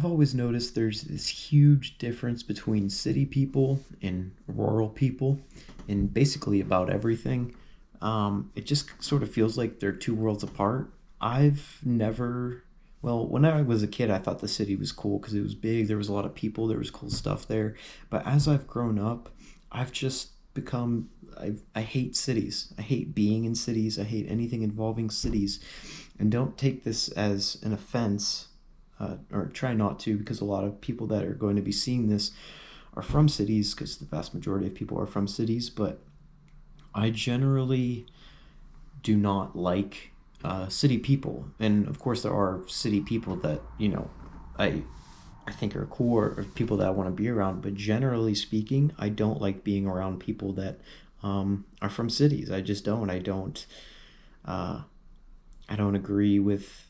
always noticed there's this huge difference between city people and rural people in basically about everything. It just sort of feels like they're two worlds apart. I've never, well, when I was a kid, I thought the city was cool because it was big, there was a lot of people, there was cool stuff there. But as I've grown up, I've just become, I hate cities. I hate being in cities. I hate anything involving cities. And don't take this as an offense, or try not to, because a lot of people that are going to be seeing this are from cities, because the vast majority of people are from cities. But I generally do not like city people, and of course there are city people that I I think are cool, or people that I want to be around. But generally speaking, I don't like being around people that are from cities. I just don't. Uh, I don't agree with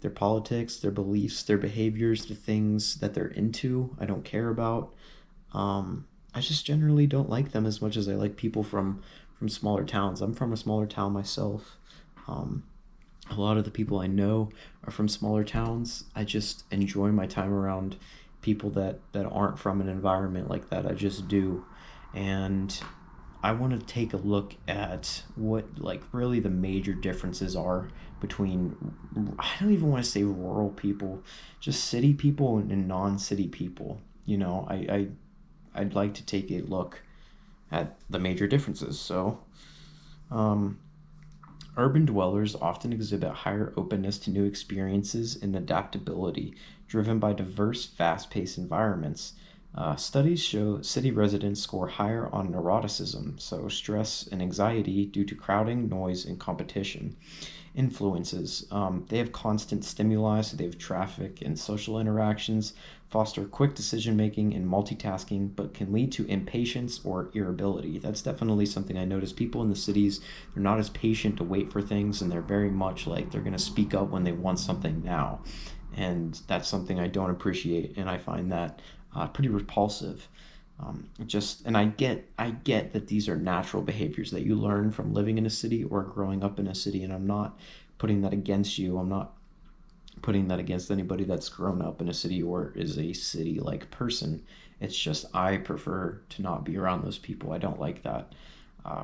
their politics, their beliefs, their behaviors, the things that they're into. I don't care about. I just generally don't like them as much as I like people from smaller towns. I'm from a smaller town myself. Um, a lot of the people I know are from smaller towns. I just enjoy my time around people that aren't from an environment like that. I just do. And I want to take a look at what like really the major differences are between, I don't even want to say rural people, just city people and non-city people. I'd like to take a look at the major differences. So, um, urban dwellers often exhibit higher openness to new experiences and adaptability, driven by diverse, fast paced environments. Studies show city residents score higher on neuroticism, so stress and anxiety due to crowding, noise, and competition. Influences. They have constant stimuli, so they have traffic and social interactions, foster quick decision making and multitasking, but can lead to impatience or irritability. That's definitely something I notice. People in the cities, they're not as patient to wait for things, and they're very much like they're going to speak up when they want something now. And that's something I don't appreciate, and I find that pretty repulsive. Just and I get that these are natural behaviors that you learn from living in a city or growing up in a city, and I'm not putting that against you. I'm not putting that against anybody that's grown up in a city or is a city like person. It's just I prefer to not be around those people. I don't like that.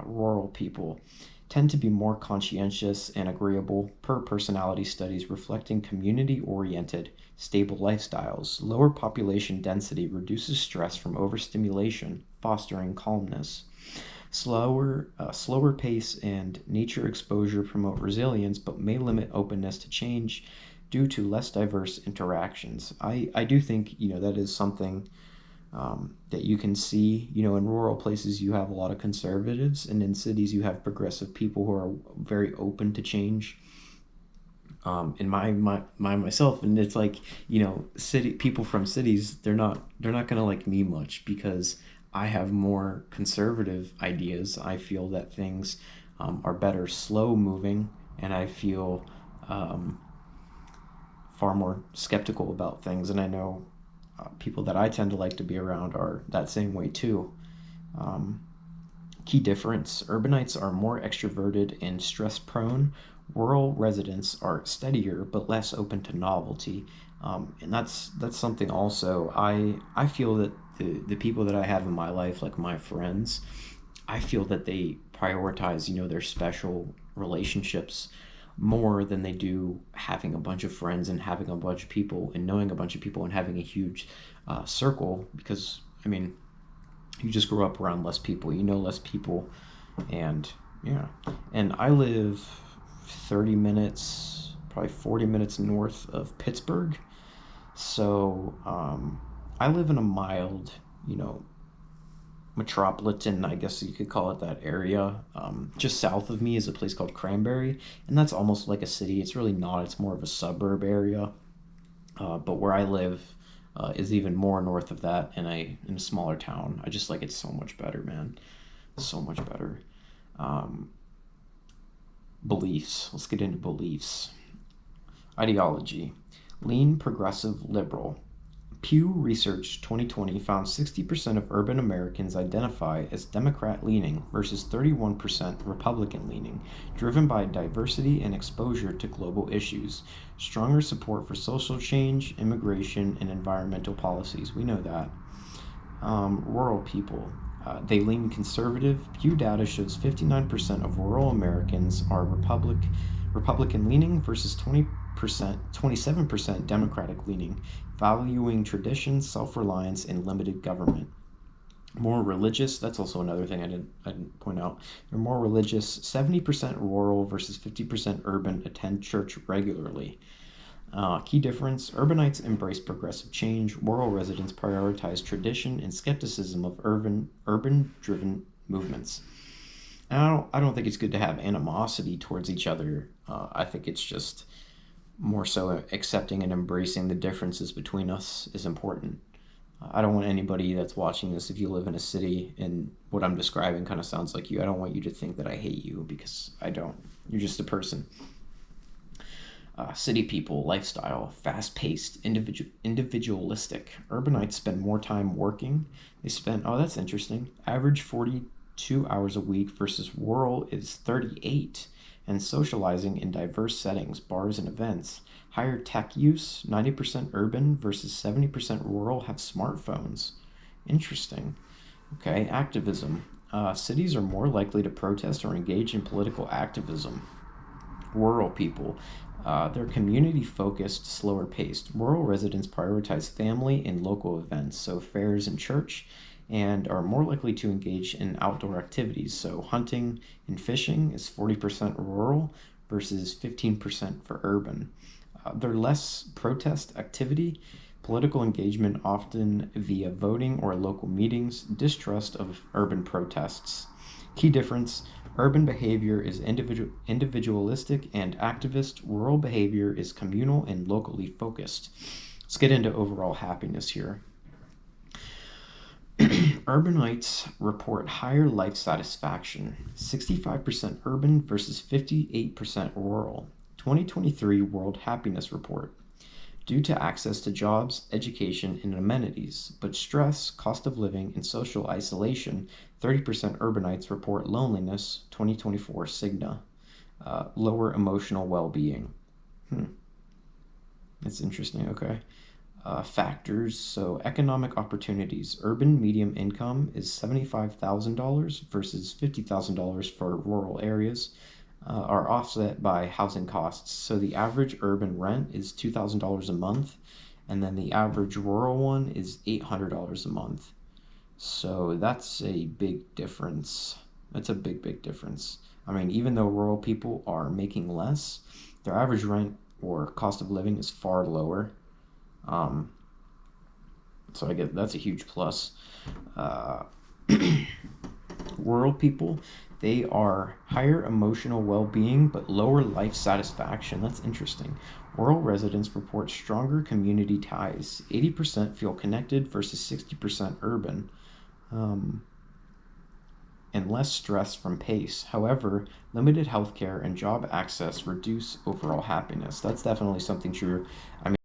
Rural people tend to be more conscientious and agreeable per personality studies reflecting community oriented, stable lifestyles. Lower population density reduces stress from overstimulation, fostering calmness. Slower pace and nature exposure promote resilience, but may limit openness to change due to less diverse interactions. I do think that is something that you can see. In rural places, you have a lot of conservatives, and in cities, you have progressive people who are very open to change. In my myself, and it's like city people from cities, they're not gonna like me much because I have more conservative ideas. I feel that things are better slow moving, and I feel um, far more skeptical about things. And I know people that I tend to like to be around are that same way too. Um, Key difference: urbanites are more extroverted and stress prone. Rural residents are steadier but less open to novelty. And that's something also. I feel that the people that I have in my life, like my friends, I feel that they prioritize, their special relationships more than they do having a bunch of friends and having a bunch of people and knowing a bunch of people and having a huge circle. Because, I mean, you just grow up around less people, less people, and yeah. And I live 30 minutes, probably 40 minutes north of Pittsburgh. So I live in a mild, you know, metropolitan, I guess you could call it, that area. Just south of me is a place called Cranberry, and that's almost like a city. It's really not, it's more of a suburb area. But where I live is even more north of that in a smaller town. I just like it so much better, man. So much better. Um, Beliefs. Let's get into beliefs. Ideology. Lean, progressive, liberal. Pew Research 2020 found 60% of urban Americans identify as Democrat-leaning versus 31% Republican-leaning, driven by diversity and exposure to global issues, stronger support for social change, immigration, and environmental policies. We know that. Rural people. They lean conservative. Pew data shows 59% of rural Americans are Republican leaning versus 27% Democratic leaning, valuing tradition, self reliance, and limited government. More religious, that's also another thing I didn't point out. They're more religious. 70% rural versus 50% urban attend church regularly. Key difference, urbanites embrace progressive change, rural residents prioritize tradition and skepticism of urban-driven movements. And I don't think it's good to have animosity towards each other. I think it's just more so accepting and embracing the differences between us is important. I don't want anybody that's watching this, if you live in a city and what I'm describing kind of sounds like you, I don't want you to think that I hate you, because I don't. You're just a person. City people, lifestyle, fast-paced, individualistic. Urbanites spend more time working. They spend, oh, that's interesting, average 42 hours a week versus rural is 38, and socializing in diverse settings, bars and events. Higher tech use, 90% urban versus 70% rural have smartphones. Interesting. Okay, activism. Cities are more likely to protest or engage in political activism. Rural people. They're community-focused, slower-paced. Rural residents prioritize family and local events, so fairs and church, and are more likely to engage in outdoor activities. So hunting and fishing is 40% rural versus 15% for urban. They're less protest activity, political engagement often via voting or local meetings, distrust of urban protests. Key difference, urban behavior is individualistic and activist. Rural behavior is communal and locally focused. Let's get into overall happiness here. Urbanites report higher life satisfaction, 65% urban versus 58% rural. 2023 World Happiness Report. Due to access to jobs, education, and amenities, but stress, cost of living, and social isolation, 30% urbanites report loneliness, 2024 Cigna. Lower emotional well-being. That's interesting, okay. Factors, so economic opportunities. Urban medium income is $75,000 versus $50,000 for rural areas. Are offset by housing costs. So the average urban rent is $2,000 a month, and then the average rural one is $800 a month. So that's a big difference. That's a big difference. I mean, even though rural people are making less, their average rent or cost of living is far lower. So I get that's a huge plus. Rural people, they are higher emotional well-being but lower life satisfaction. That's interesting. Rural residents report stronger community ties. 80% feel connected versus 60% urban. And less stress from pace. However, limited healthcare and job access reduce overall happiness. That's definitely something true. I mean,